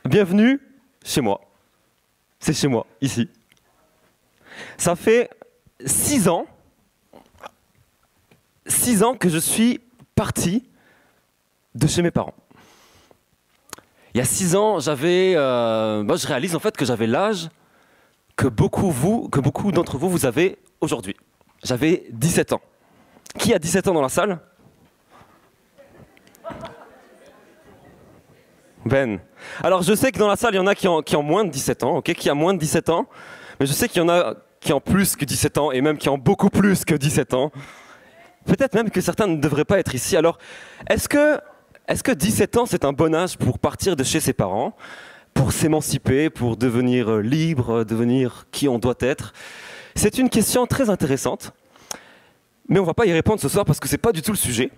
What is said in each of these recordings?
Bienvenue chez moi. C'est chez moi, ici. Ça fait 6 ans que je suis parti de chez mes parents. Il y a 6 ans, je réalise en fait que j'avais l'âge que beaucoup d'entre vous avez aujourd'hui. J'avais 17 ans. Qui a 17 ans dans la salle? Ben. Alors je sais que dans la salle, il y en a qui ont moins de 17 ans, ok, qui a moins de 17 ans, mais je sais qu'il y en a qui ont plus que 17 ans et même qui ont beaucoup plus que 17 ans. Peut-être même que certains ne devraient pas être ici. Alors, est-ce que 17 ans, c'est un bon âge pour partir de chez ses parents, pour s'émanciper, pour devenir libre, devenir qui on doit être? C'est une question très intéressante, mais on ne va pas y répondre ce soir parce que ce n'est pas du tout le sujet.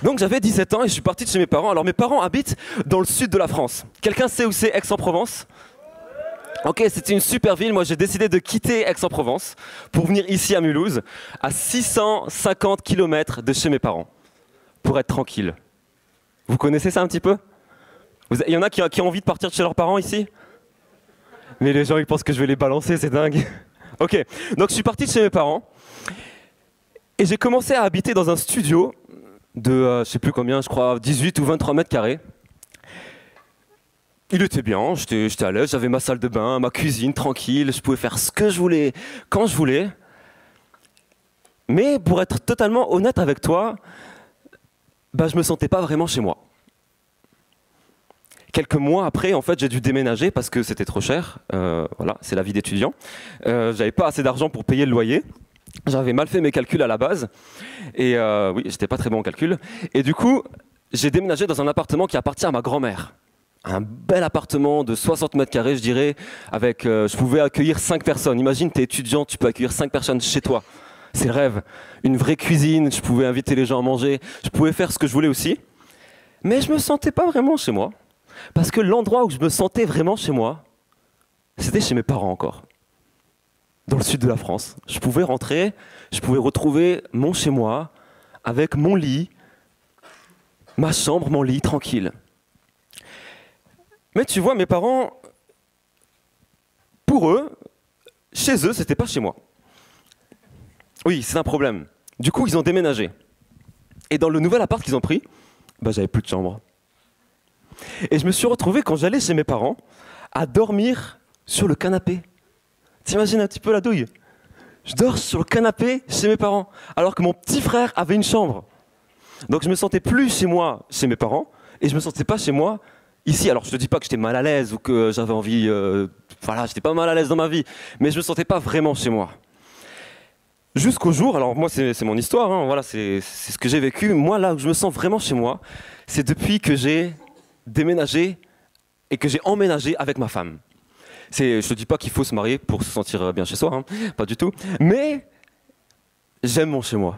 Donc j'avais 17 ans et je suis parti de chez mes parents. Alors mes parents habitent dans le sud de la France. Quelqu'un sait où c'est Aix-en-Provence? Ok, c'était une super ville. Moi j'ai décidé de quitter Aix-en-Provence pour venir ici à Mulhouse, à 650 km de chez mes parents, pour être tranquille. Vous connaissez ça un petit peu? Il y en a qui ont envie de partir de chez leurs parents ici? Mais les gens ils pensent que je vais les balancer, c'est dingue. Ok, donc je suis parti de chez mes parents et j'ai commencé à habiter dans un studio de, je sais plus combien, je crois 18 ou 23 mètres carrés. Il était bien, j'étais à l'aise, j'avais ma salle de bain, ma cuisine, tranquille, je pouvais faire ce que je voulais, quand je voulais. Mais pour être totalement honnête avec toi, je me sentais pas vraiment chez moi. Quelques mois après, en fait, j'ai dû déménager parce que c'était trop cher. Voilà, c'est la vie d'étudiant. J'avais pas assez d'argent pour payer le loyer. J'avais mal fait mes calculs à la base. Et oui, j'étais pas très bon en calcul. Et du coup, j'ai déménagé dans un appartement qui appartient à ma grand-mère. Un bel appartement de 60 mètres carrés, je dirais, avec, je pouvais accueillir 5 personnes. Imagine, t'es étudiant, tu peux accueillir 5 personnes chez toi. C'est le rêve. Une vraie cuisine, je pouvais inviter les gens à manger. Je pouvais faire ce que je voulais aussi. Mais je me sentais pas vraiment chez moi. Parce que l'endroit où je me sentais vraiment chez moi, c'était chez mes parents encore. Dans le sud de la France. Je pouvais rentrer, je pouvais retrouver mon chez-moi, avec mon lit, ma chambre, mon lit, tranquille. Mais tu vois, mes parents, pour eux, chez eux, c'était pas chez moi. Oui, c'est un problème. Du coup, ils ont déménagé. Et dans le nouvel appart qu'ils ont pris, j'avais plus de chambre. Et je me suis retrouvé, quand j'allais chez mes parents, à dormir sur le canapé. T'imagines un petit peu la douille? Je dors sur le canapé chez mes parents, alors que mon petit frère avait une chambre. Donc je me sentais plus chez moi, chez mes parents, et je me sentais pas chez moi, ici. Alors je te dis pas que j'étais mal à l'aise ou que j'avais envie... voilà, j'étais pas mal à l'aise dans ma vie, mais je me sentais pas vraiment chez moi. Jusqu'au jour, alors moi c'est mon histoire, hein, voilà, c'est ce que j'ai vécu. Moi là où je me sens vraiment chez moi, c'est depuis que j'ai déménagé et que j'ai emménagé avec ma femme. Je te dis pas qu'il faut se marier pour se sentir bien chez soi, hein, pas du tout. Mais j'aime mon chez moi.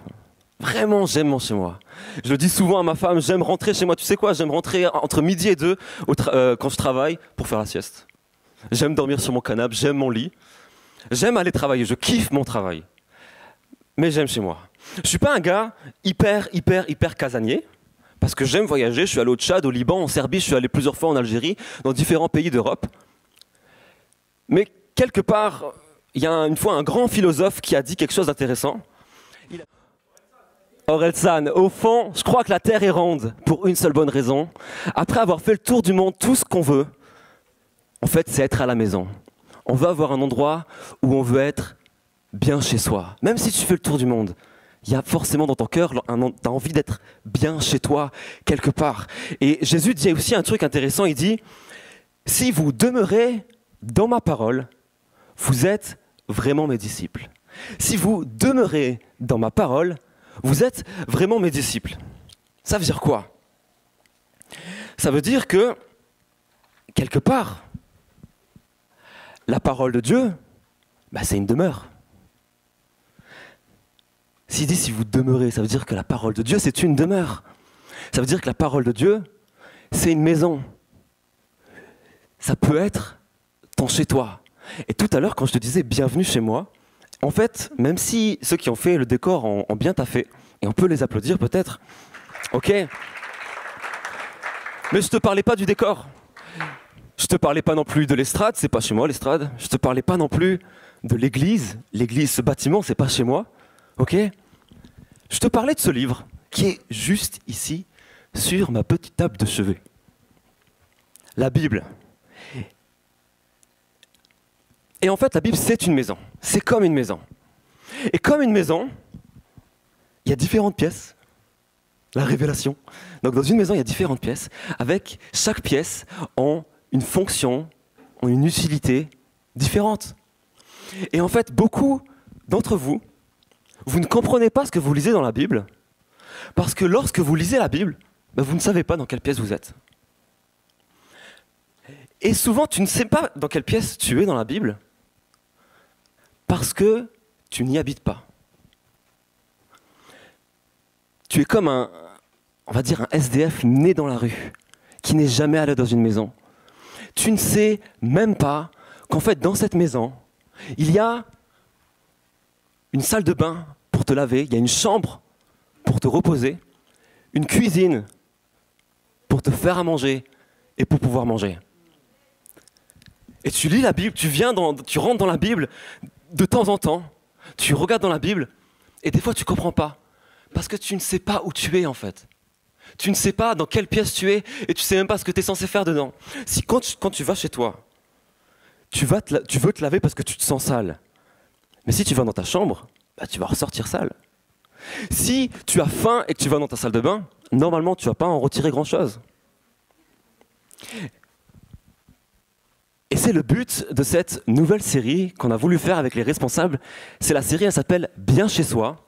Vraiment, j'aime mon chez moi. Je le dis souvent à ma femme, j'aime rentrer chez moi. Tu sais quoi? J'aime rentrer entre midi et 2 quand je travaille pour faire la sieste. J'aime dormir sur mon canapé, j'aime mon lit. J'aime aller travailler, je kiffe mon travail. Mais j'aime chez moi. Je suis pas un gars hyper casanier. Parce que j'aime voyager, je suis allé au Tchad, au Liban, en Serbie, je suis allé plusieurs fois en Algérie, dans différents pays d'Europe. Mais quelque part, il y a une fois un grand philosophe qui a dit quelque chose d'intéressant. Orelsan, au fond, je crois que la Terre est ronde pour une seule bonne raison. Après avoir fait le tour du monde, tout ce qu'on veut, en fait, c'est être à la maison. On veut avoir un endroit où on veut être bien chez soi. Même si tu fais le tour du monde, il y a forcément dans ton cœur, tu as envie d'être bien chez toi, quelque part. Et Jésus dit aussi un truc intéressant, il dit, si vous demeurez dans ma parole, vous êtes vraiment mes disciples. Si vous demeurez dans ma parole, vous êtes vraiment mes disciples. Ça veut dire quoi? Ça veut dire que, quelque part, la parole de Dieu, c'est une demeure. S'il dit si vous demeurez, ça veut dire que la parole de Dieu, c'est une demeure. Ça veut dire que la parole de Dieu, c'est une maison. Ça peut être ton chez-toi. Et tout à l'heure, quand je te disais bienvenue chez moi, en fait, même si ceux qui ont fait le décor ont bien taffé, et on peut les applaudir peut-être, ok. Mais je te parlais pas du décor. Je te parlais pas non plus de l'estrade, c'est pas chez moi l'estrade. Je te parlais pas non plus de l'église. L'église, ce bâtiment, c'est pas chez moi. Ok? Je te parlais de ce livre qui est juste ici, sur ma petite table de chevet. La Bible. Et en fait, la Bible, c'est une maison. C'est comme une maison. Et comme une maison, il y a différentes pièces. La révélation. Donc dans une maison, il y a différentes pièces, avec chaque pièce en une fonction, en une utilité différente. Et en fait, beaucoup d'entre vous, vous ne comprenez pas ce que vous lisez dans la Bible, parce que lorsque vous lisez la Bible, vous ne savez pas dans quelle pièce vous êtes. Et souvent, tu ne sais pas dans quelle pièce tu es dans la Bible, parce que tu n'y habites pas. Tu es comme un SDF né dans la rue, qui n'est jamais allé dans une maison. Tu ne sais même pas qu'en fait, dans cette maison, il y a une salle de bain pour te laver, il y a une chambre pour te reposer, une cuisine pour te faire à manger et pour pouvoir manger. Et tu lis la Bible, tu rentres dans la Bible de temps en temps, tu regardes dans la Bible et des fois tu ne comprends pas parce que tu ne sais pas où tu es en fait. Tu ne sais pas dans quelle pièce tu es et tu ne sais même pas ce que tu es censé faire dedans. Si quand tu vas chez toi, tu veux te laver parce que tu te sens sale. Mais si tu vas dans ta chambre, tu vas ressortir sale. Si tu as faim et que tu vas dans ta salle de bain, normalement tu ne vas pas en retirer grand-chose. Et c'est le but de cette nouvelle série qu'on a voulu faire avec les responsables. C'est la série, elle s'appelle « Bien chez soi ».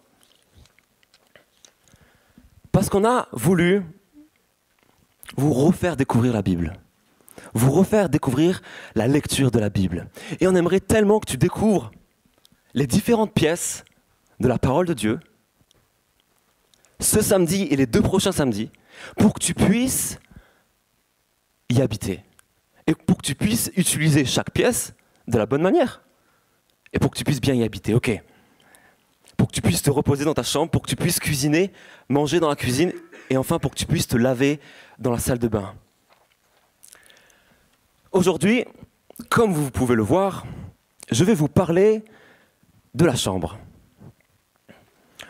Parce qu'on a voulu vous refaire découvrir la Bible, vous refaire découvrir la lecture de la Bible. Et on aimerait tellement que tu découvres les différentes pièces de la parole de Dieu, ce samedi et les 2 prochains samedis, pour que tu puisses y habiter. Et pour que tu puisses utiliser chaque pièce de la bonne manière. Et pour que tu puisses bien y habiter, ok. Pour que tu puisses te reposer dans ta chambre, pour que tu puisses cuisiner, manger dans la cuisine, et enfin pour que tu puisses te laver dans la salle de bain. Aujourd'hui, comme vous pouvez le voir, je vais vous parler de la chambre.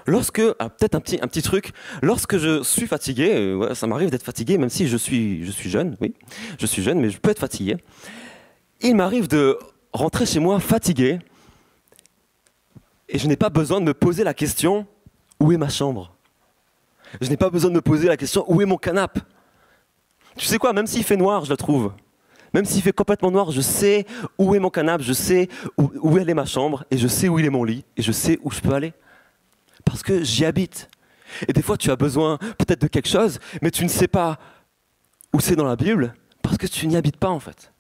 Peut-être un petit truc, lorsque je suis fatigué, ça m'arrive d'être fatigué, même si je suis jeune, oui, je suis jeune, mais je peux être fatigué. Il m'arrive de rentrer chez moi fatigué, et je n'ai pas besoin de me poser la question « Où est ma chambre ?» Je n'ai pas besoin de me poser la question « Où est mon canapé ?» Tu sais quoi, même s'il fait noir, je le trouve. Même s'il fait complètement noir, je sais où est mon canapé, je sais où elle est ma chambre, et je sais où il est mon lit, et je sais où je peux aller. Parce que j'y habite. Et des fois, tu as besoin peut-être de quelque chose, mais tu ne sais pas où c'est dans la Bible, parce que tu n'y habites pas en fait.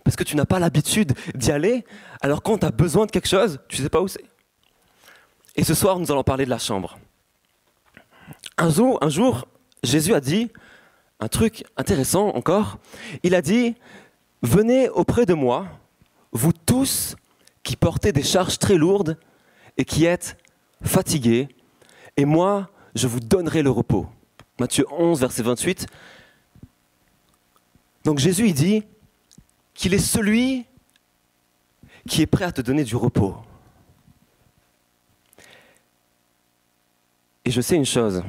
Parce que tu n'as pas l'habitude d'y aller, alors quand tu as besoin de quelque chose, tu ne sais pas où c'est. Et ce soir, nous allons parler de la chambre. Un jour, Jésus a dit un truc intéressant encore. Il a dit « Venez auprès de moi, vous tous qui portez des charges très lourdes et qui êtes fatigués, et moi, je vous donnerai le repos. » Matthieu 11, verset 28. Donc Jésus, il dit qu'il est celui qui est prêt à te donner du repos. Et je sais une chose,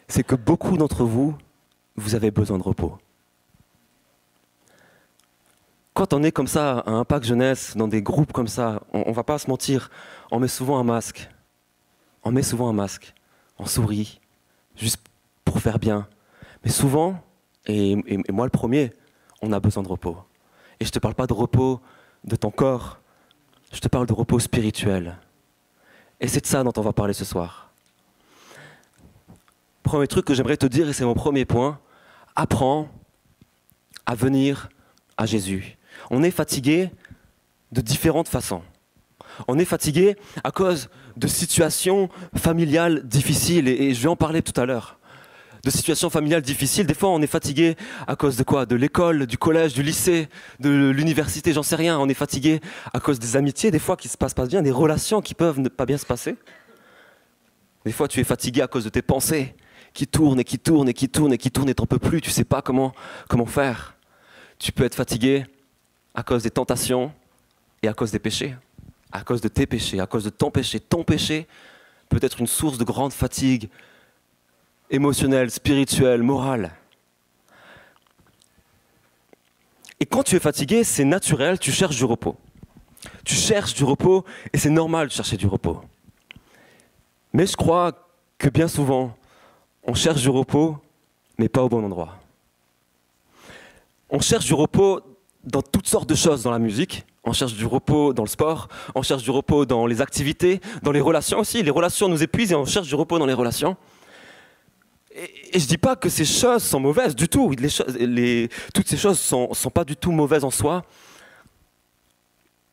c'est que beaucoup d'entre vous, vous avez besoin de repos. Quand on est comme ça, à Impact Jeunesse, dans des groupes comme ça, on ne va pas se mentir, on met souvent un masque. On met souvent un masque, on sourit, juste pour faire bien. Mais souvent, et moi le premier, on a besoin de repos. Et je ne te parle pas de repos de ton corps, je te parle de repos spirituel. Et c'est de ça dont on va parler ce soir. Premier truc que j'aimerais te dire, et c'est mon premier point, apprends à venir à Jésus. On est fatigué de différentes façons. On est fatigué à cause de situations familiales difficiles, et je vais en parler tout à l'heure. De situations familiales difficiles, des fois on est fatigué à cause de quoi? De l'école, du collège, du lycée, de l'université, j'en sais rien. On est fatigué à cause des amitiés, des fois qui se passent pas bien, des relations qui peuvent ne pas bien se passer. Des fois tu es fatigué à cause de tes pensées qui tournent et qui tournent et qui tournent et qui tournent et t'en peux plus, tu sais pas comment faire. Tu peux être fatigué à cause des tentations et à cause des péchés, à cause de tes péchés, à cause de ton péché. Ton péché peut être une source de grande fatigue émotionnelle, spirituelle, morale. Et quand tu es fatigué, c'est naturel, tu cherches du repos. Tu cherches du repos et c'est normal de chercher du repos. Mais je crois que bien souvent, on cherche du repos, mais pas au bon endroit. On cherche du repos dans toutes sortes de choses dans la musique. On cherche du repos dans le sport, on cherche du repos dans les activités, dans les relations aussi. Les relations nous épuisent et on cherche du repos dans les relations. Et je ne dis pas que ces choses sont mauvaises du tout. Toutes ces choses ne sont pas du tout mauvaises en soi.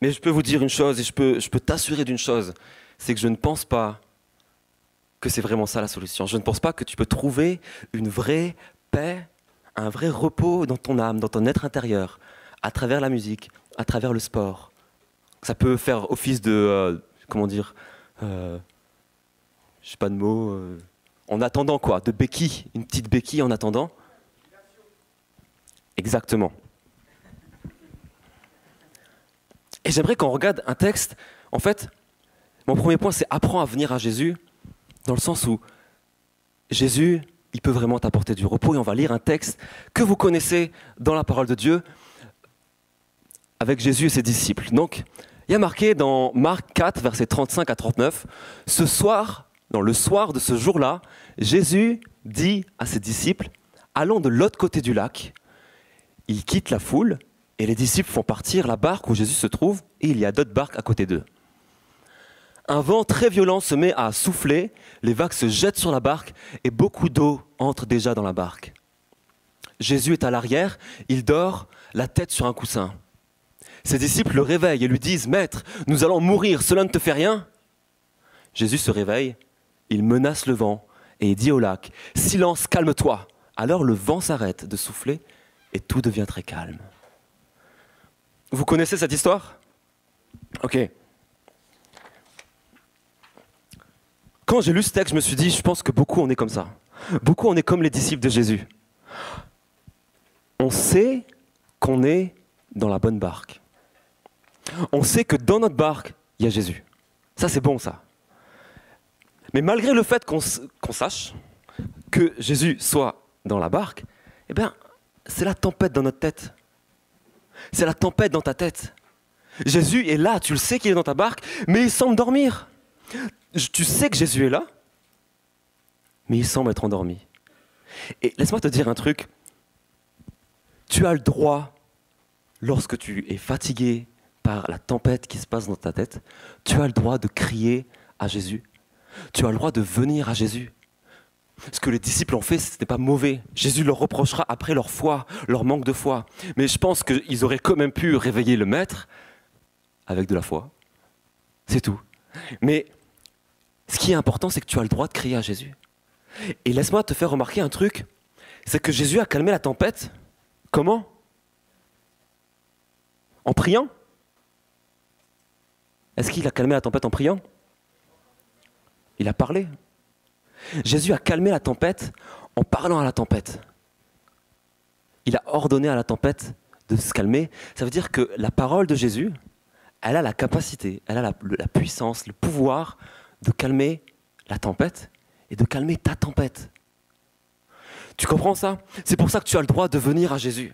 Mais je peux vous dire une chose et je peux t'assurer d'une chose, c'est que je ne pense pas que c'est vraiment ça la solution. Je ne pense pas que tu peux trouver une vraie paix, un vrai repos dans ton âme, dans ton être intérieur, à travers la musique, à travers le sport. Ça peut faire office de, je sais pas de mots, en attendant quoi, de béquille, une petite béquille en attendant. Exactement. Et j'aimerais qu'on regarde un texte, en fait, mon premier point c'est apprends à venir à Jésus, dans le sens où Jésus, il peut vraiment t'apporter du repos et on va lire un texte que vous connaissez dans la parole de Dieu, avec Jésus et ses disciples. Donc, il y a marqué dans Marc 4, versets 35 à 39, ce soir, dans le soir de ce jour-là, Jésus dit à ses disciples, allons de l'autre côté du lac. Il quitte la foule et les disciples font partir la barque où Jésus se trouve et il y a d'autres barques à côté d'eux. Un vent très violent se met à souffler, les vagues se jettent sur la barque et beaucoup d'eau entre déjà dans la barque. Jésus est à l'arrière, il dort, la tête sur un coussin. Ses disciples le réveillent et lui disent « Maître, nous allons mourir, cela ne te fait rien ?» Jésus se réveille, il menace le vent et il dit au lac « Silence, calme-toi !» Alors le vent s'arrête de souffler et tout devient très calme. Vous connaissez cette histoire? Ok. Quand j'ai lu ce texte, je me suis dit, je pense que beaucoup on est comme ça. Beaucoup on est comme les disciples de Jésus. On sait qu'on est dans la bonne barque. On sait que dans notre barque, il y a Jésus. Ça, c'est bon, ça. Mais malgré le fait qu'on sache que Jésus soit dans la barque, eh bien, c'est la tempête dans notre tête. C'est la tempête dans ta tête. Jésus est là, tu le sais qu'il est dans ta barque, mais il semble dormir. Tu sais que Jésus est là, mais il semble être endormi. Et laisse-moi te dire un truc. Tu as le droit, lorsque tu es fatigué par la tempête qui se passe dans ta tête, tu as le droit de crier à Jésus. Tu as le droit de venir à Jésus. Ce que les disciples ont fait, ce n'était pas mauvais. Jésus leur reprochera après leur foi, leur manque de foi. Mais je pense qu'ils auraient quand même pu réveiller le maître avec de la foi. C'est tout. Mais ce qui est important, c'est que tu as le droit de crier à Jésus. Et laisse-moi te faire remarquer un truc, c'est que Jésus a calmé la tempête. Comment? En priant? Est-ce qu'il a calmé la tempête en priant? Il a parlé. Jésus a calmé la tempête en parlant à la tempête. Il a ordonné à la tempête de se calmer. Ça veut dire que la parole de Jésus, elle a la capacité, elle a la puissance, le pouvoir de calmer la tempête et de calmer ta tempête. Tu comprends ça? C'est pour ça que tu as le droit de venir à Jésus.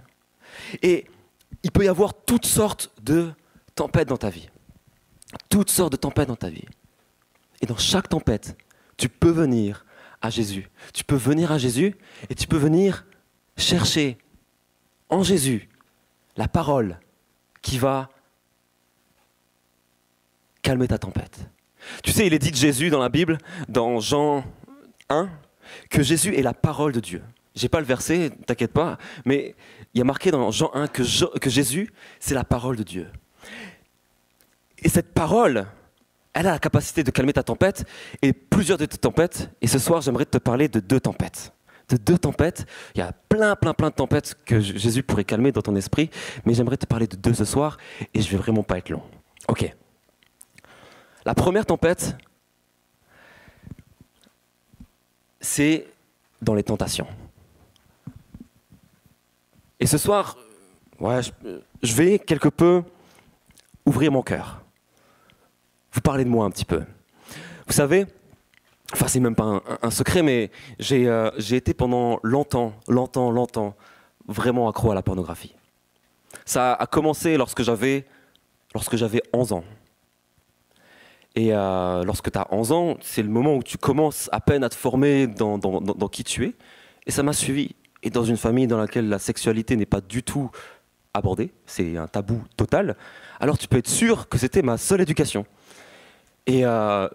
Et il peut y avoir toutes sortes de tempêtes dans ta vie. Toutes sortes de tempêtes dans ta vie. Et dans chaque tempête, tu peux venir à Jésus. Tu peux venir à Jésus et tu peux venir chercher en Jésus la parole qui va calmer ta tempête. Tu sais, il est dit de Jésus dans la Bible, dans Jean 1, que Jésus est la parole de Dieu. J'ai pas le verset, t'inquiète pas, mais il y a marqué dans Jean 1 que Jésus, c'est la parole de Dieu. Et cette parole, elle a la capacité de calmer ta tempête et plusieurs de tes tempêtes. Et ce soir, j'aimerais te parler de deux tempêtes. De deux tempêtes. Il y a plein de tempêtes que Jésus pourrait calmer dans ton esprit, mais j'aimerais te parler de deux ce soir et je vais vraiment pas être long. Ok. La première tempête, c'est dans les tentations. Et ce soir, Ouais, je vais quelque peu ouvrir mon cœur. Vous parlez de moi un petit peu. Vous savez, enfin c'est même pas un secret, mais j'ai été pendant longtemps, vraiment accro à la pornographie. Ça a commencé lorsque j'avais 11 ans. Et lorsque tu as 11 ans, c'est le moment où tu commences à peine à te former dans qui tu es. Et ça m'a suivi. Et dans une famille dans laquelle la sexualité n'est pas du tout abordée, c'est un tabou total, alors tu peux être sûr que c'était ma seule éducation. Et ça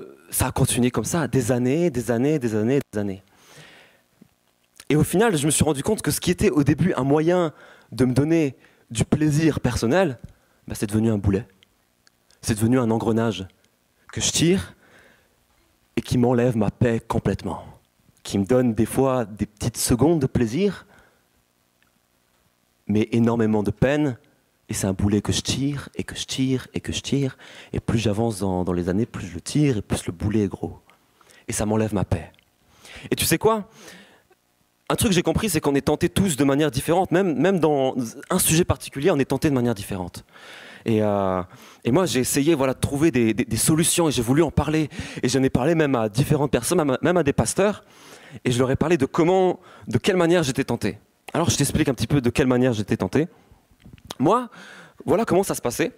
a continué comme ça, des années. Et au final, je me suis rendu compte que ce qui était au début un moyen de me donner du plaisir personnel, bah, c'est devenu un boulet. C'est devenu un engrenage que je tire et qui m'enlève ma paix complètement. Qui me donne des fois des petites secondes de plaisir, mais énormément de peine. Et c'est un boulet que je tire, et que je tire, et que je tire. Et plus j'avance dans les années, plus je le tire, et plus le boulet est gros. Et ça m'enlève ma paix. Et tu sais quoi ? Un truc que j'ai compris, c'est qu'on est tentés tous de manière différente. Même dans un sujet particulier, on est tentés de manière différente. Et moi, j'ai essayé de trouver des solutions, et j'ai voulu en parler. Et j'en ai parlé même à différentes personnes, même à des pasteurs. Et je leur ai parlé de quelle manière j'étais tenté. Alors je t'explique un petit peu de quelle manière j'étais tenté. Moi, voilà comment ça se passait.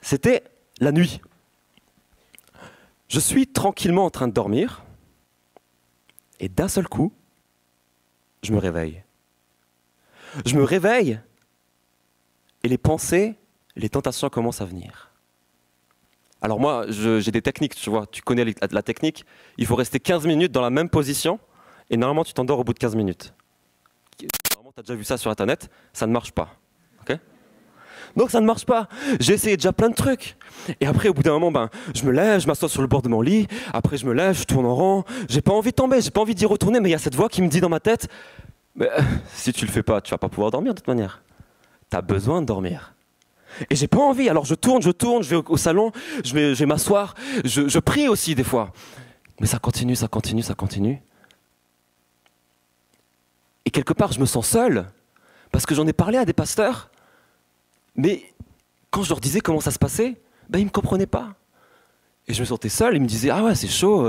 C'était la nuit. Je suis tranquillement en train de dormir, et d'un seul coup, je me réveille. Je me réveille, et les pensées, les tentations commencent à venir. Alors moi, j'ai des techniques, tu vois, tu connais la technique. Il faut rester 15 minutes dans la même position, et normalement tu t'endors au bout de 15 minutes. Normalement, tu as déjà vu ça sur Internet, ça ne marche pas. Okay ? Donc ça ne marche pas. J'ai essayé déjà plein de trucs. Et après, au bout d'un moment, je me lève, je m'assois sur le bord de mon lit, après je me lève, je tourne en rond, j'ai pas envie de tomber, j'ai pas envie d'y retourner, mais il y a cette voix qui me dit dans ma tête, si tu le fais pas, tu vas pas pouvoir dormir de toute manière. Tu as besoin de dormir. Et j'ai pas envie, alors je tourne, je vais au salon, je vais m'asseoir, je prie aussi des fois. Mais ça continue. Et quelque part, je me sens seul, parce que j'en ai parlé à des pasteurs, mais quand je leur disais comment ça se passait, ils ne me comprenaient pas. Et je me sentais seul, ils me disaient « Ah ouais, c'est chaud ».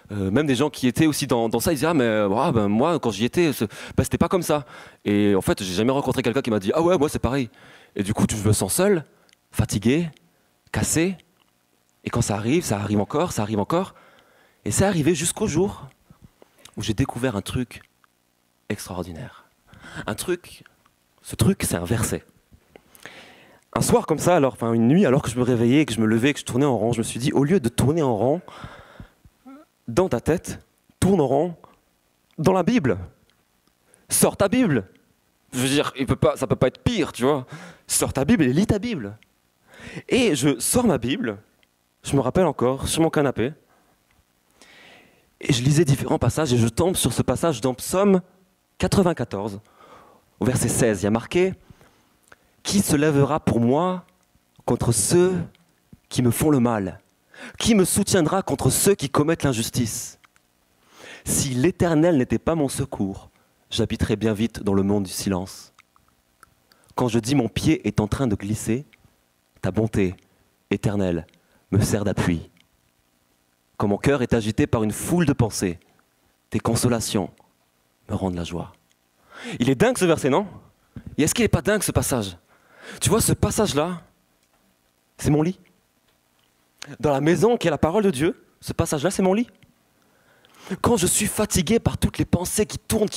Même des gens qui étaient aussi dans ça, ils disaient « Ah mais moi, quand j'y étais, c'était pas comme ça ». Et en fait, j'ai jamais rencontré quelqu'un qui m'a dit « Ah ouais, moi c'est pareil ». Et du coup, je me sens seul, fatigué, cassé. Et quand ça arrive encore. Et c'est arrivé jusqu'au jour où j'ai découvert un truc extraordinaire. Ce truc, c'est un verset. Un soir comme ça, une nuit, alors que je me réveillais, que je me levais, que je tournais en rond, je me suis dit, au lieu de tourner en rond, dans ta tête, tourne en rond dans la Bible. Sors ta Bible. Je veux dire, ça peut pas être pire, tu vois. Sors ta Bible et lis ta Bible. Et je sors ma Bible, je me rappelle encore, sur mon canapé, et je lisais différents passages, et je tombe sur ce passage dans Psaume 94, au verset 16, il y a marqué « Qui se lèvera pour moi contre ceux qui me font le mal ? Qui me soutiendra contre ceux qui commettent l'injustice ? Si l'Éternel n'était pas mon secours, j'habiterais bien vite dans le monde du silence. Quand je dis mon pied est en train de glisser, ta bonté, Éternelle, me sert d'appui. Quand mon cœur est agité par une foule de pensées, tes consolations me rendent la joie. » Il est dingue ce verset, non ? Et est-ce qu'il n'est pas dingue ce passage ? Tu vois, ce passage-là, c'est mon lit. Dans la maison qui est la parole de Dieu, ce passage-là, c'est mon lit. Quand je suis fatigué par toutes les pensées qui tournent,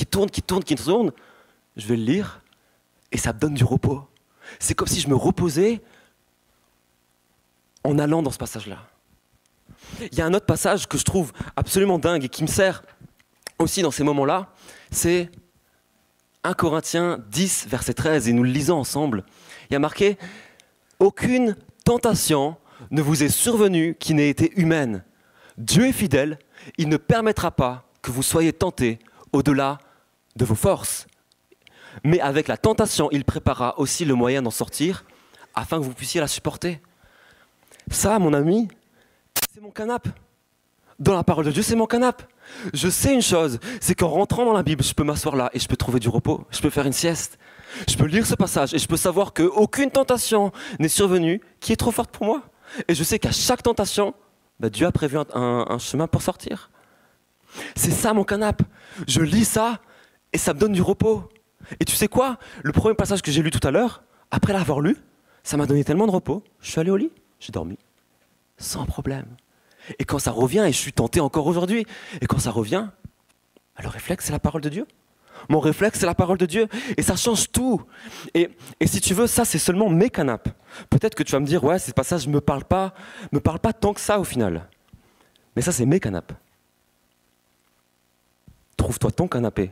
je vais le lire et ça me donne du repos. C'est comme si je me reposais en allant dans ce passage-là. Il y a un autre passage que je trouve absolument dingue et qui me sert aussi dans ces moments-là, c'est 1 Corinthiens 10, verset 13, et nous le lisons ensemble. Il y a marqué « Aucune tentation ne vous est survenue qui n'ait été humaine. Dieu est fidèle, il ne permettra pas que vous soyez tentés au-delà de vos forces. Mais avec la tentation, il préparera aussi le moyen d'en sortir afin que vous puissiez la supporter. » Ça, mon ami, c'est mon canapé. Dans la parole de Dieu, c'est mon canapé. Je sais une chose, c'est qu'en rentrant dans la Bible, je peux m'asseoir là et je peux trouver du repos. Je peux faire une sieste. Je peux lire ce passage et je peux savoir qu'aucune tentation n'est survenue qui est trop forte pour moi. Et je sais qu'à chaque tentation, Dieu a prévu un chemin pour sortir. C'est ça mon canapé. Je lis ça et ça me donne du repos. Et tu sais quoi? Le premier passage que j'ai lu tout à l'heure, après l'avoir lu, ça m'a donné tellement de repos. Je suis allé au lit, j'ai dormi, sans problème. Et quand ça revient, et je suis tenté encore aujourd'hui, et quand ça revient, le réflexe, c'est la parole de Dieu. Mon réflexe, c'est la parole de Dieu. Et ça change tout. Et si tu veux, ça, c'est seulement mes canapes. Peut-être que tu vas me dire, ouais, ces passages ne me parlent pas tant que ça au final. Mais ça, c'est mes canapes. Trouve-toi ton canapé.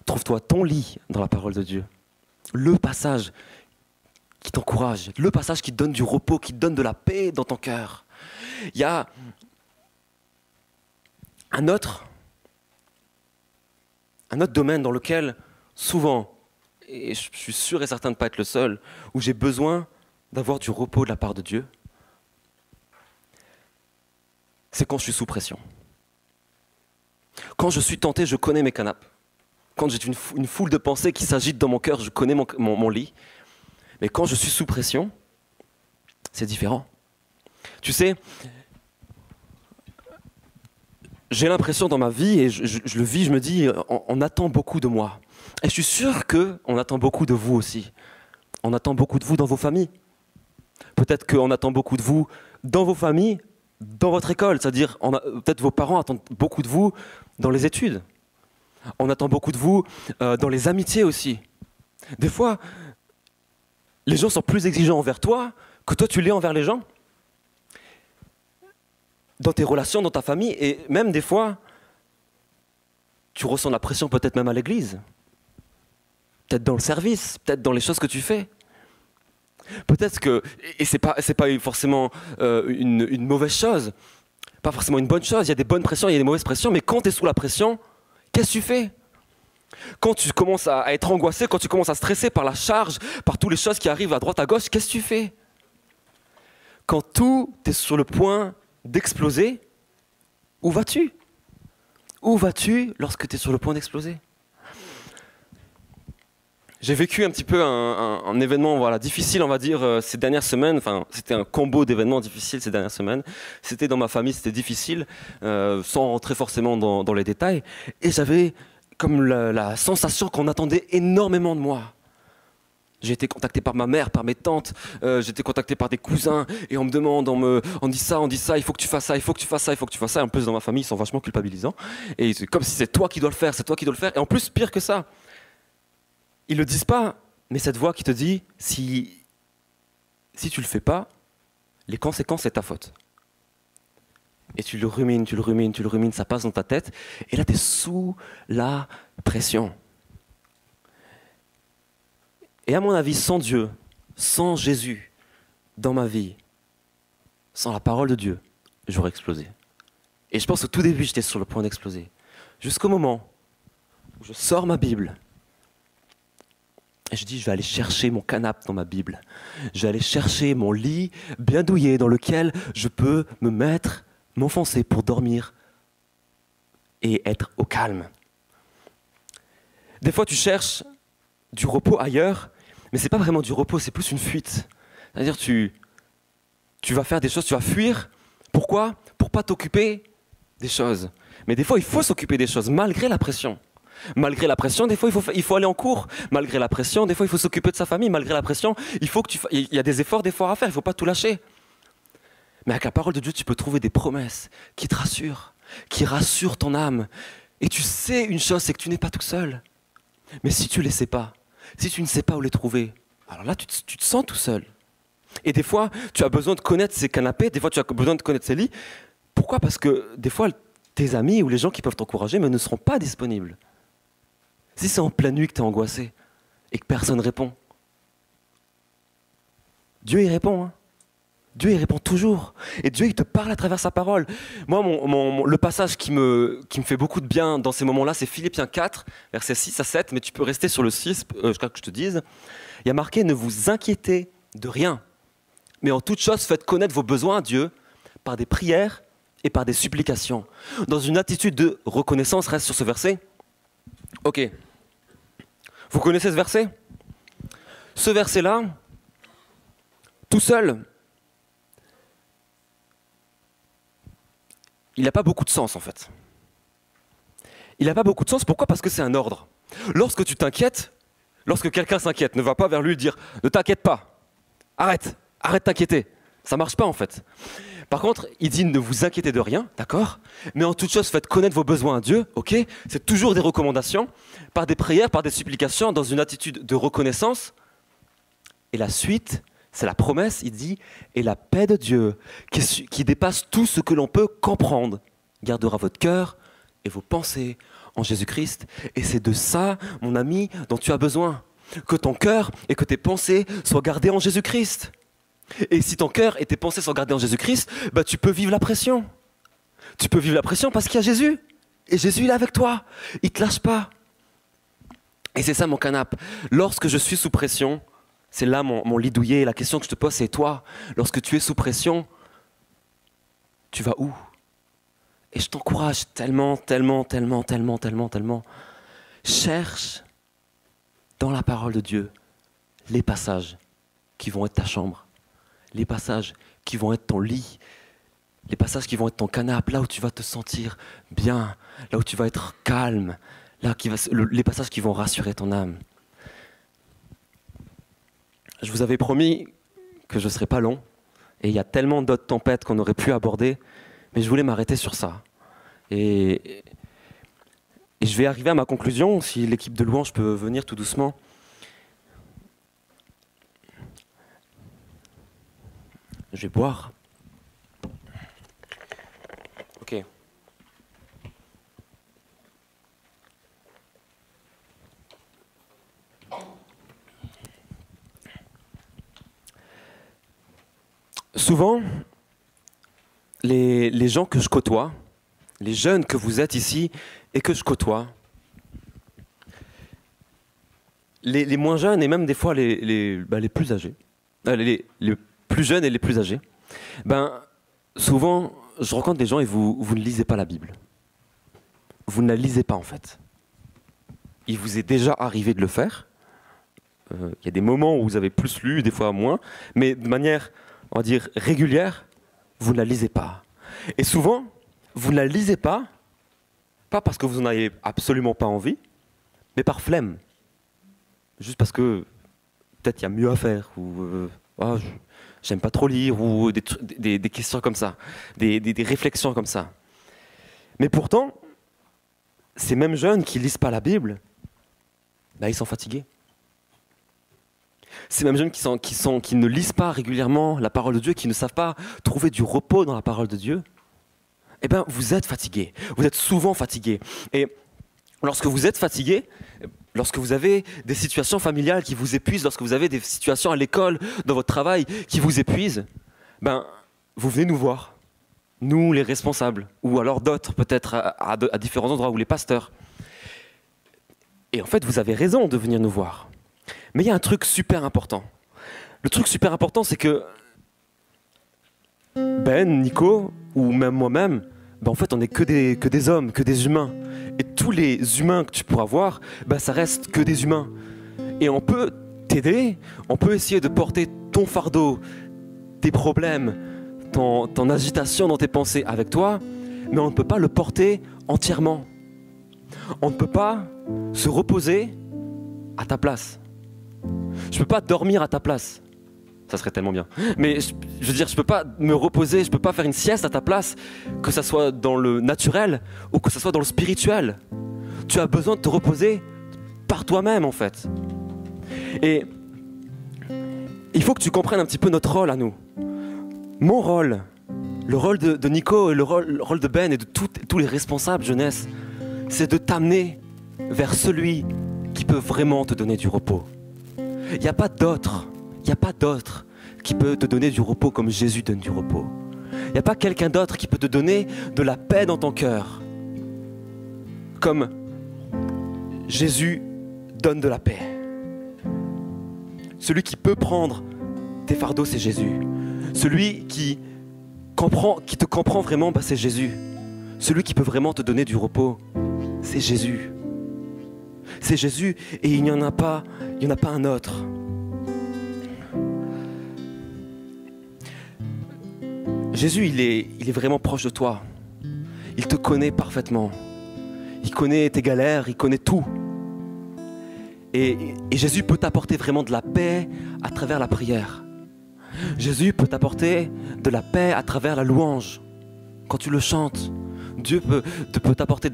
Trouve-toi ton lit dans la parole de Dieu. Le passage qui t'encourage, le passage qui te donne du repos, qui te donne de la paix dans ton cœur. Il y a un autre domaine dans lequel, souvent, et je suis sûr et certain de ne pas être le seul, où j'ai besoin d'avoir du repos de la part de Dieu, c'est quand je suis sous pression. Quand je suis tenté, je connais mes canapes. Quand j'ai une foule de pensées qui s'agitent dans mon cœur, je connais mon lit. Mais quand je suis sous pression, c'est différent. Tu sais, j'ai l'impression dans ma vie, et je le vis, je me dis, on attend beaucoup de moi. Et je suis sûr qu'on attend beaucoup de vous aussi. On attend beaucoup de vous dans vos familles. Peut-être qu'on attend beaucoup de vous dans vos familles, dans votre école. C'est-à-dire, peut-être vos parents attendent beaucoup de vous dans les études. On attend beaucoup de vous dans les amitiés aussi. Des fois, les gens sont plus exigeants envers toi que toi tu l'es envers les gens. Dans tes relations, dans ta famille, et même des fois, tu ressens la pression peut-être même à l'église. Peut-être dans le service, peut-être dans les choses que tu fais. Peut-être que, et c'est pas forcément une mauvaise chose, pas forcément une bonne chose, il y a des bonnes pressions, il y a des mauvaises pressions, mais quand tu es sous la pression, qu'est-ce que tu fais? Quand tu commences à être angoissé, quand tu commences à stresser par la charge, par toutes les choses qui arrivent à droite, à gauche, qu'est-ce que tu fais? Quand tout est sur le point d'exploser, où vas-tu? Où vas-tu lorsque tu es sur le point d'exploser? J'ai vécu un petit peu un événement difficile, on va dire, ces dernières semaines. Enfin, c'était un combo d'événements difficiles ces dernières semaines. C'était dans ma famille, c'était difficile, sans rentrer forcément dans les détails. Et j'avais comme la sensation qu'on attendait énormément de moi. J'ai été contacté par ma mère, par mes tantes, j'ai été contacté par des cousins, et on me demande, on dit ça, il faut que tu fasses ça, il faut que tu fasses ça, il faut que tu fasses ça. Et en plus, dans ma famille, ils sont vachement culpabilisants. Et c'est comme si c'est toi qui dois le faire, c'est toi qui dois le faire. Et en plus, pire que ça, ils le disent pas, mais cette voix qui te dit, si tu le fais pas, les conséquences, c'est ta faute. Et tu le rumines, ça passe dans ta tête, et là, tu es sous la pression. Et à mon avis, sans Dieu, sans Jésus dans ma vie, sans la parole de Dieu, j'aurais explosé. Et je pense au tout début, j'étais sur le point d'exploser. Jusqu'au moment où je sors ma Bible, et je dis, je vais aller chercher mon canapé dans ma Bible. Je vais aller chercher mon lit bien douillet dans lequel je peux me mettre, m'enfoncer pour dormir et être au calme. Des fois, tu cherches du repos ailleurs, mais ce n'est pas vraiment du repos, c'est plus une fuite. C'est-à-dire, tu vas faire des choses, tu vas fuir. Pourquoi? Pour ne pas t'occuper des choses. Mais des fois, il faut s'occuper des choses, malgré la pression. Malgré la pression, des fois, il faut aller en cours. Malgré la pression, des fois, il faut s'occuper de sa famille. Malgré la pression, il y a des efforts à faire. Il ne faut pas tout lâcher. Mais avec la parole de Dieu, tu peux trouver des promesses qui te rassurent, qui rassurent ton âme. Et tu sais une chose, c'est que tu n'es pas tout seul. Mais si tu ne les sais pas, si tu ne sais pas où les trouver, alors là, tu te sens tout seul. Et des fois, tu as besoin de connaître ces canapés, des fois, tu as besoin de connaître ces lits. Pourquoi? Parce que des fois, tes amis ou les gens qui peuvent t'encourager ne seront pas disponibles. Si c'est en pleine nuit que tu es angoissé et que personne ne répond, Dieu y répond. Hein. Dieu y répond toujours. Et Dieu, il te parle à travers sa parole. Moi, le passage qui me fait beaucoup de bien dans ces moments-là, c'est Philippiens 4, versets 6 à 7, mais tu peux rester sur le 6, jusqu'à que je te dise. Il y a marqué, ne vous inquiétez de rien, mais en toute chose, faites connaître vos besoins à Dieu par des prières et par des supplications. Dans une attitude de reconnaissance, reste sur ce verset. Ok. Vous connaissez ce verset? Ce verset-là, tout seul, il n'a pas beaucoup de sens en fait. Il n'a pas beaucoup de sens, pourquoi? Parce que c'est un ordre. Lorsque tu t'inquiètes, lorsque quelqu'un s'inquiète, ne va pas vers lui et dire « Ne t'inquiète pas, arrête de t'inquiéter ». Ça ne marche pas en fait. Par contre, il dit « Ne vous inquiétez de rien », d'accord? Mais en toute chose, faites connaître vos besoins à Dieu, ok? C'est toujours des recommandations, par des prières, par des supplications, dans une attitude de reconnaissance. Et la suite, c'est la promesse, il dit « Et la paix de Dieu, qui dépasse tout ce que l'on peut comprendre, gardera votre cœur et vos pensées en Jésus-Christ. » Et c'est de ça, mon ami, dont tu as besoin. Que ton cœur et que tes pensées soient gardés en Jésus-Christ. Et si ton cœur et tes pensées sont gardés en Jésus-Christ, bah, tu peux vivre la pression. Tu peux vivre la pression parce qu'il y a Jésus. Et Jésus, il est avec toi. Il ne te lâche pas. Et c'est ça mon canapé. Lorsque je suis sous pression, c'est là mon lit douillet. La question que je te pose, c'est toi. Lorsque tu es sous pression, tu vas où? Et je t'encourage tellement. Cherche dans la parole de Dieu les passages qui vont être ta chambre, les passages qui vont être ton lit, les passages qui vont être ton canapé, là où tu vas te sentir bien, là où tu vas être calme, les passages qui vont rassurer ton âme. Je vous avais promis que je ne serais pas long, et il y a tellement d'autres tempêtes qu'on aurait pu aborder, mais je voulais m'arrêter sur ça. Et je vais arriver à ma conclusion, si l'équipe de louange peut venir tout doucement. Je vais boire. Ok. Souvent, les gens que je côtoie, les jeunes que vous êtes ici et que je côtoie, les moins jeunes et même des fois les plus âgés, les plus jeunes et les plus âgés, souvent je rencontre des gens et vous ne lisez pas la Bible. Vous ne la lisez pas en fait. Il vous est déjà arrivé de le faire. Il y a des moments où vous avez plus lu, des fois moins, mais de manière, on va dire, régulière, vous ne la lisez pas. Et souvent, vous ne la lisez pas parce que vous n'en avez absolument pas envie, mais par flemme. Juste parce que peut-être il y a mieux à faire, ou j'aime pas trop lire, ou des questions comme ça, des réflexions comme ça. Mais pourtant, ces mêmes jeunes qui lisent pas la Bible, ils sont fatigués. Ces mêmes jeunes qui ne lisent pas régulièrement la parole de Dieu, qui ne savent pas trouver du repos dans la parole de Dieu, vous êtes fatigués. Vous êtes souvent fatigués. Et lorsque vous êtes fatigués, lorsque vous avez des situations familiales qui vous épuisent, lorsque vous avez des situations à l'école, dans votre travail, qui vous épuisent, vous venez nous voir, nous les responsables, ou alors d'autres peut-être à différents endroits, ou les pasteurs. Et en fait, vous avez raison de venir nous voir. Mais il y a un truc super important. Le truc super important, c'est que Ben, Nico, ou même moi-même, en fait, on n'est que des hommes, que des humains. Et tous les humains que tu pourras voir, ça reste que des humains. Et on peut t'aider, on peut essayer de porter ton fardeau, tes problèmes, ton agitation dans tes pensées avec toi, mais on ne peut pas le porter entièrement. On ne peut pas se reposer à ta place. Je ne peux pas dormir à ta place. Ça serait tellement bien. Mais je veux dire, je ne peux pas me reposer, je ne peux pas faire une sieste à ta place, que ce soit dans le naturel ou que ce soit dans le spirituel. Tu as besoin de te reposer par toi-même, en fait. Et il faut que tu comprennes un petit peu notre rôle à nous. Mon rôle, le rôle de Nico et le rôle de Ben et de tous les responsables jeunesse, c'est de t'amener vers celui qui peut vraiment te donner du repos. Il n'y a pas d'autre. Il n'y a pas d'autre qui peut te donner du repos comme Jésus donne du repos. Il n'y a pas quelqu'un d'autre qui peut te donner de la paix dans ton cœur comme Jésus donne de la paix. Celui qui peut prendre tes fardeaux, c'est Jésus. Celui qui te comprend vraiment, c'est Jésus. Celui qui peut vraiment te donner du repos, c'est Jésus. c'est Jésus et il n'y en a pas un autre. Jésus, il est vraiment proche de toi. Il te connaît parfaitement. Il connaît tes galères, il connaît tout. Et Jésus peut t'apporter vraiment de la paix à travers la prière. Jésus peut t'apporter de la paix à travers la louange. Quand tu le chantes, Dieu peut t'apporter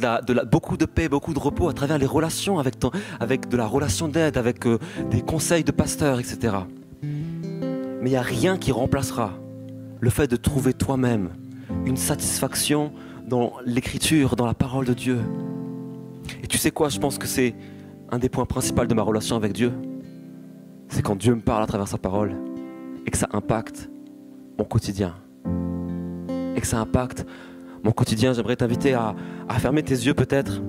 beaucoup de paix, beaucoup de repos à travers les relations, avec de la relation d'aide, avec des conseils de pasteurs, etc. Mais il n'y a rien qui remplacera le fait de trouver toi-même une satisfaction dans l'écriture, dans la parole de Dieu. Et tu sais quoi, je pense que c'est un des points principaux de ma relation avec Dieu. C'est quand Dieu me parle à travers sa parole et que ça impacte mon quotidien. Et que ça impacte mon quotidien. J'aimerais t'inviter à fermer tes yeux peut-être.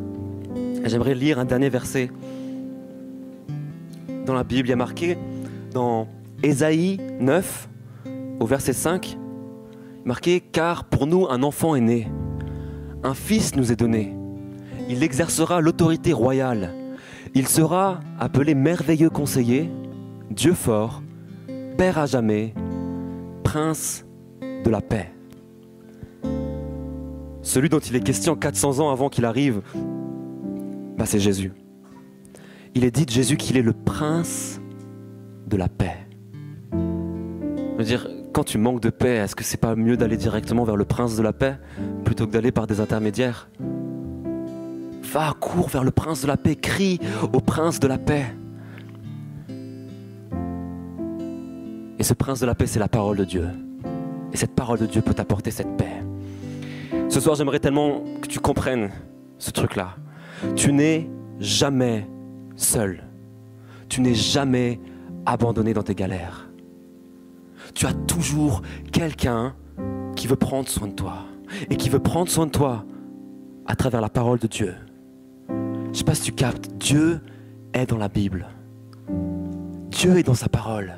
Et j'aimerais lire un dernier verset. Dans la Bible, il y a marqué dans Ésaïe 9, au verset 5, marqué « Car pour nous un enfant est né, un fils nous est donné, il exercera l'autorité royale, il sera appelé merveilleux conseiller, Dieu fort, Père à jamais, Prince de la paix. » Celui dont il est question 400 ans avant qu'il arrive, c'est Jésus. Il est dit de Jésus qu'il est le prince de la paix. Je veux dire, quand tu manques de paix, est-ce que c'est pas mieux d'aller directement vers le prince de la paix plutôt que d'aller par des intermédiaires? Va, cours vers le prince de la paix, crie au prince de la paix. Et ce prince de la paix, c'est la parole de Dieu. Et cette parole de Dieu peut t'apporter cette paix. Ce soir, j'aimerais tellement que tu comprennes ce truc-là. Tu n'es jamais seul. Tu n'es jamais abandonné dans tes galères. Tu as toujours quelqu'un qui veut prendre soin de toi. Et qui veut prendre soin de toi à travers la parole de Dieu. Je ne sais pas si tu captes, Dieu est dans la Bible. Dieu est dans sa parole.